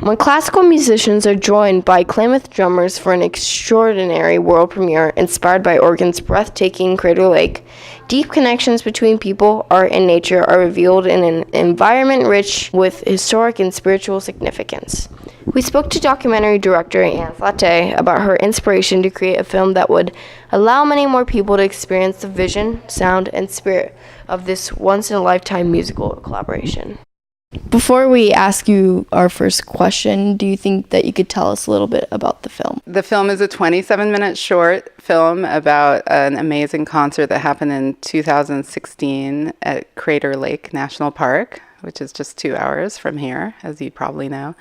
When classical musicians are joined by Klamath drummers for an extraordinary world premiere inspired by Oregon's breathtaking Crater Lake, deep connections between people, art, and nature are revealed in an environment rich with historic and spiritual significance. We spoke to documentary director Anne Flatté about her inspiration to create a film that would allow many more people to experience the vision, sound, and spirit of this once-in-a-lifetime musical collaboration. Before we ask you our first question, do you think that you could tell us a little bit about the film? The film is a 27-minute short film about an amazing concert that happened in 2016 at Crater Lake National Park, which is just 2 hours from here, as you probably know.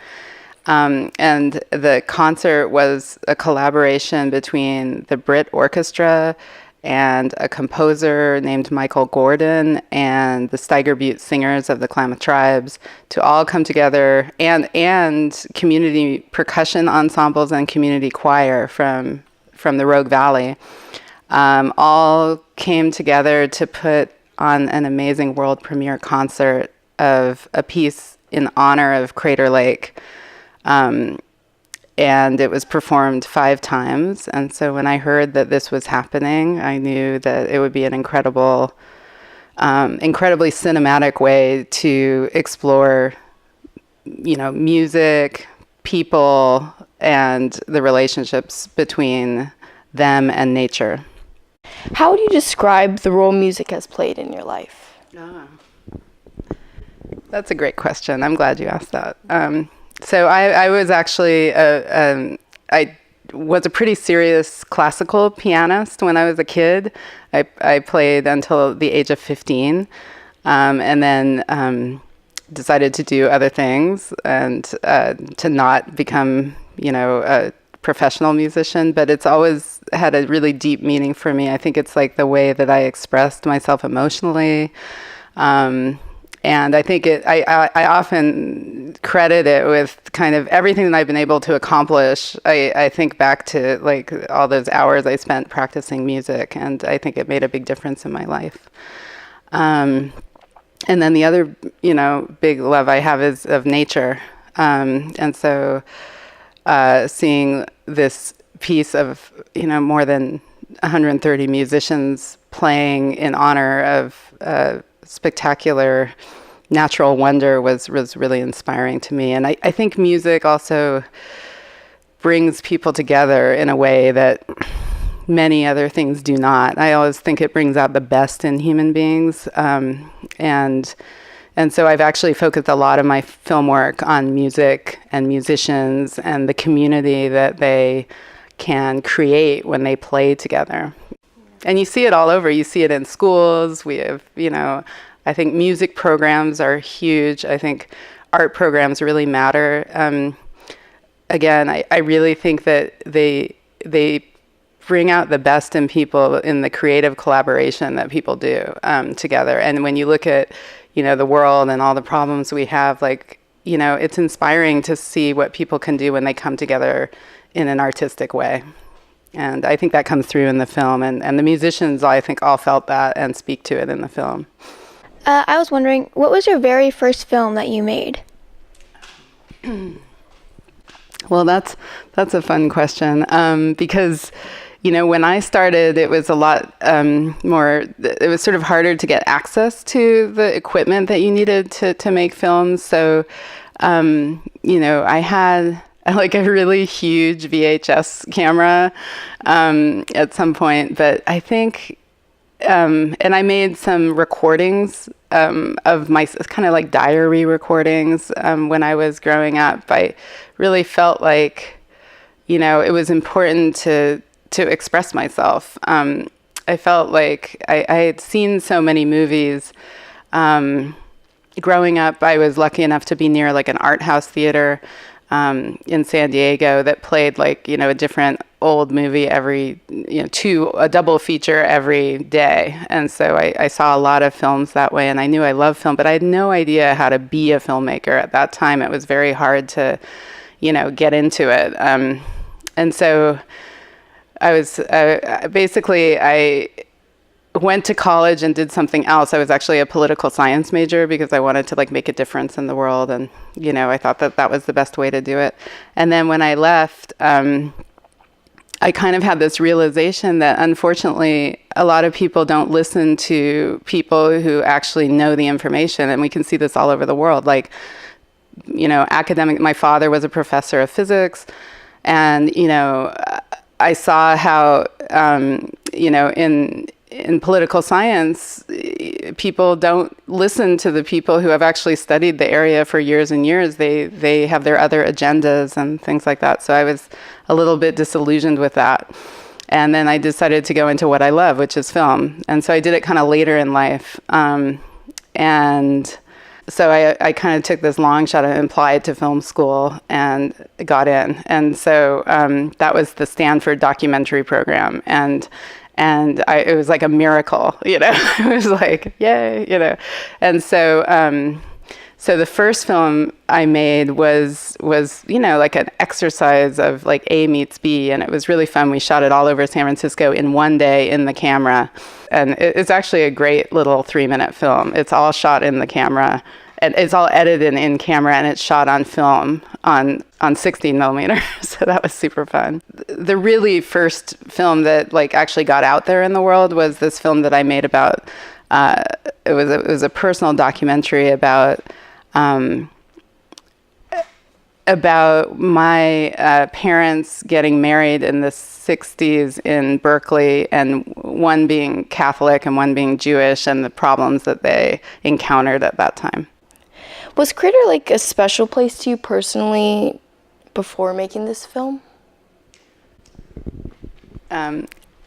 And the concert was a collaboration between the Brit Orchestra and a composer named Michael Gordon and the Steiger Butte Singers of the Klamath tribes to all come together, and community percussion ensembles and community choir from the Rogue Valley all came together to put on an amazing world premiere concert of a piece in honor of Crater Lake. And it was performed 5 times. And so when I heard that this was happening, I knew that it would be an incredibly cinematic way to explore, music, people, and the relationships between them and nature. How would you describe the role music has played in your life? That's a great question. I'm glad you asked that. So I was actually, I was a pretty serious classical pianist when I was a kid. I played until the age of 15, and then decided to do other things and to not become, a professional musician. But it's always had a really deep meaning for me. I think it's like the way that I expressed myself emotionally. And I think I often credit it with kind of everything that I've been able to accomplish. I think back to like all those hours I spent practicing music, and I think it made a big difference in my life. And then the other, big love I have is of nature. And so seeing this piece of, more than 130 musicians playing in honor of spectacular natural wonder was really inspiring to me. And I think music also brings people together in a way that many other things do not. I always think it brings out the best in human beings. And so I've actually focused a lot of my film work on music and musicians and the community that they can create when they play together. And you see it all over. You see it in schools. We have, I think music programs are huge. I think art programs really matter. Again, I really think that they bring out the best in people in the creative collaboration that people do together. And when you look at, the world and all the problems we have, it's inspiring to see what people can do when they come together in an artistic way. And I think that comes through in the film. And the musicians, I think, all felt that and speak to it in the film. I was wondering, what was your very first film that you made? Well, that's a fun question because, when I started, it was a lot more, it was sort of harder to get access to the equipment that you needed to make films. So, I had like a really huge VHS camera at some point, but I think, and I made some recordings of my kind of like diary recordings when I was growing up. I really felt like, it was important to express myself. I felt like I had seen so many movies. Growing up, I was lucky enough to be near like an art house theater in San Diego that played like, a different old movie every, a double feature every day. And so I saw a lot of films that way, and I knew I loved film, but I had no idea how to be a filmmaker. At that time, it was very hard to, get into it. And so I was, went to college and did something else. I was actually a political science major because I wanted to like make a difference in the world, and I thought that that was the best way to do it. And then when I left, I kind of had this realization that unfortunately a lot of people don't listen to people who actually know the information, and we can see this all over the world. Like, academic. My father was a professor of physics, and I saw how in political science, people don't listen to the people who have actually studied the area for years and years. They have their other agendas and things like that. So I was a little bit disillusioned with that. And then I decided to go into what I love, which is film. And so I did it kind of later in life. And so I kind of took this long shot and applied to film school and got in. And so that was the Stanford documentary program. And it was like a miracle, It was like, yay, And so so the first film I made was like an exercise of like A meets B, and it was really fun. We shot it all over San Francisco in one day in the camera, and it's actually a great little 3-minute film. It's all shot in the camera, and it's all edited in camera, and it's shot on film on 16 millimeter. So that was super fun. The really first film that like actually got out there in the world was this film that I made about. It was a personal documentary about my parents getting married in the 60s in Berkeley, and one being Catholic and one being Jewish, and the problems that they encountered at that time. Was Crater Lake a special place to you personally before making this film?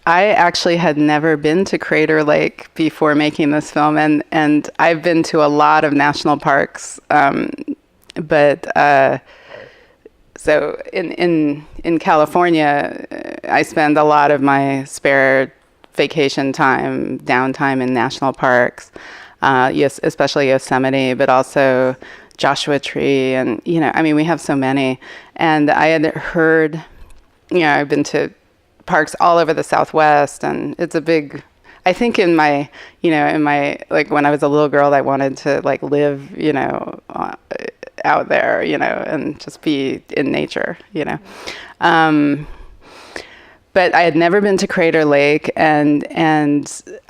I actually had never been to Crater Lake before making this film, and I've been to a lot of national parks, but so in California, I spend a lot of my spare vacation time, downtime in national parks. Yes, especially Yosemite, but also Joshua Tree, and we have so many. And I had heard, I've been to parks all over the Southwest, and it's a big. I think in my like when I was a little girl, I wanted to like live, out there, and just be in nature, But I had never been to Crater Lake, and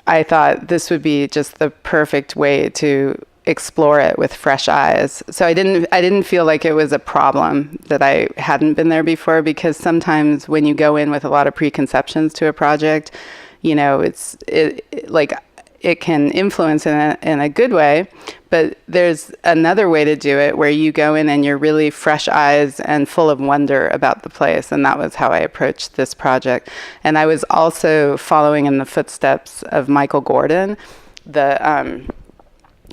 I thought this would be just the perfect way to explore it with fresh eyes. So I didn't feel like it was a problem that I hadn't been there before, because sometimes when you go in with a lot of preconceptions to a project, it can influence in a good way, but there's another way to do it where you go in and you're really fresh eyes and full of wonder about the place. And that was how I approached this project. And I was also following in the footsteps of Michael Gordon, the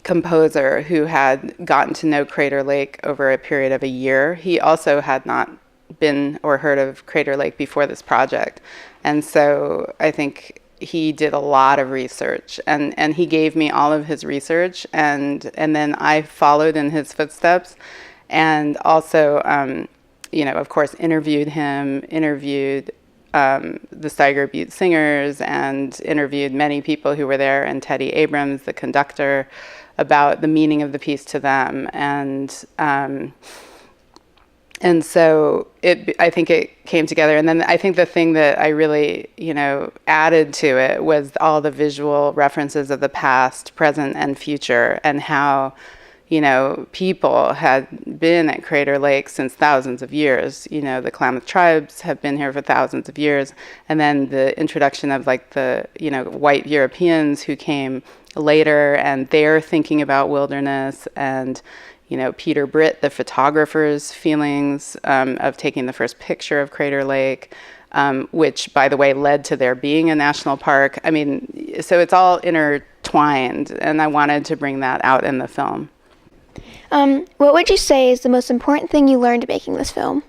composer who had gotten to know Crater Lake over a period of a year. He also had not been or heard of Crater Lake before this project. And so I think he did a lot of research, and he gave me all of his research, and then I followed in his footsteps, and also, of course, interviewed the Steiger Butte Singers, and interviewed many people who were there, and Teddy Abrams, the conductor, about the meaning of the piece to them, and so I think it came together. And then I think the thing that I really, added to it was all the visual references of the past, present, and future, and how, people had been at Crater Lake since thousands of years. The Klamath tribes have been here for thousands of years. And then the introduction of like the, white Europeans who came later, and they're thinking about wilderness, and Peter Britt, the photographer's feelings of taking the first picture of Crater Lake, which, by the way, led to there being a national park. So it's all intertwined, and I wanted to bring that out in the film. What would you say is the most important thing you learned making this film?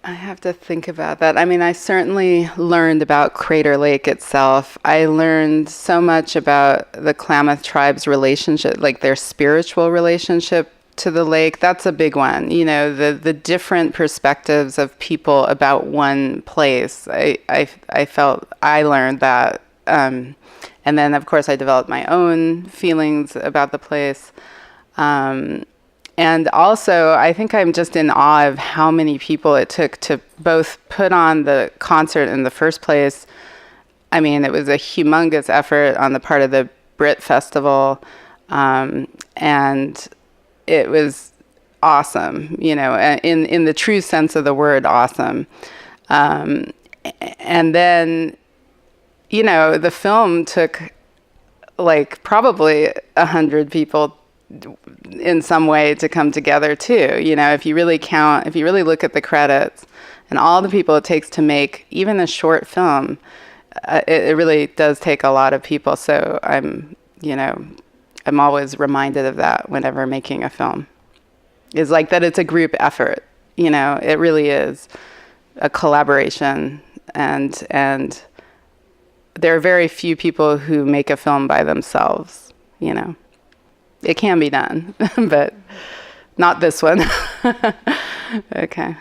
I have to think about that. I certainly learned about Crater Lake itself. I learned so much about the Klamath tribe's relationship, like their spiritual relationship to the lake, that's a big one. The different perspectives of people about one place. I felt I learned that. And then, of course, I developed my own feelings about the place. And also, I think I'm just in awe of how many people it took to both put on the concert in the first place. I mean, it was a humongous effort on the part of the Brit Festival, and it was awesome, in the true sense of the word awesome. And then, the film took like probably 100 people in some way to come together too. If you really look at the credits and all the people it takes to make even a short film, it really does take a lot of people. So I'm always reminded of that whenever making a film. Is like that it's a group effort. It really is a collaboration, and there are very few people who make a film by themselves. It can be done, but not this one. Okay.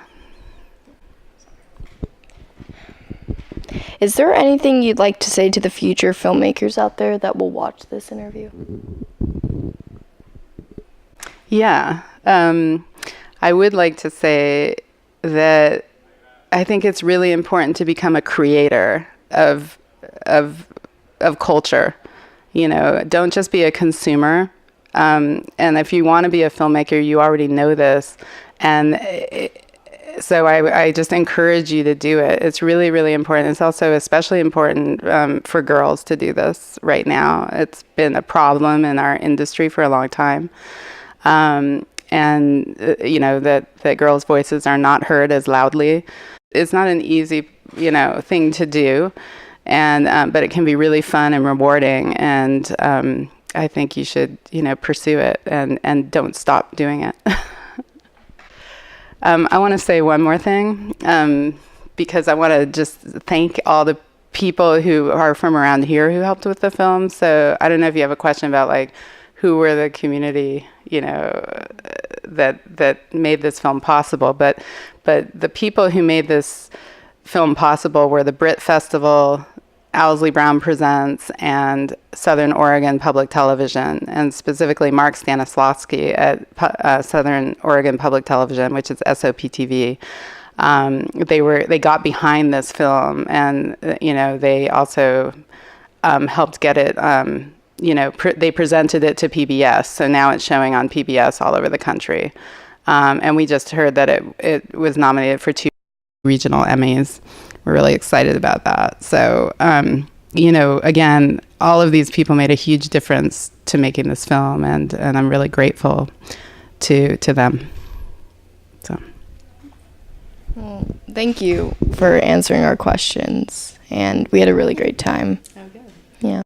Is there anything you'd like to say to the future filmmakers out there that will watch this interview? Yeah. I would like to say that I think it's really important to become a creator of culture. Don't just be a consumer. And if you want to be a filmmaker, you already know this. And so I just encourage you to do it. It's really, really important. It's also especially important for girls to do this right now. It's been a problem in our industry for a long time. And that girls' voices are not heard as loudly. It's not an easy, thing to do. And but it can be really fun and rewarding. And I think you should, pursue it and don't stop doing it. I want to say one more thing, because I want to just thank all the people who are from around here who helped with the film. So I don't know if you have a question about like who were the community, that made this film possible. But the people who made this film possible were the Brit Festival, Owsley Brown Presents, and Southern Oregon Public Television, and specifically Mark Stanislavski at Southern Oregon Public Television, which is SOPTV. They got behind this film, and they also helped get it. They presented it to PBS, so now it's showing on PBS all over the country. And we just heard that it was nominated for 2 regional Emmys. We're really excited about that. So, again, all of these people made a huge difference to making this film, and I'm really grateful to them. So, well, thank you for answering our questions, and we had a really great time. Oh, good. Yeah.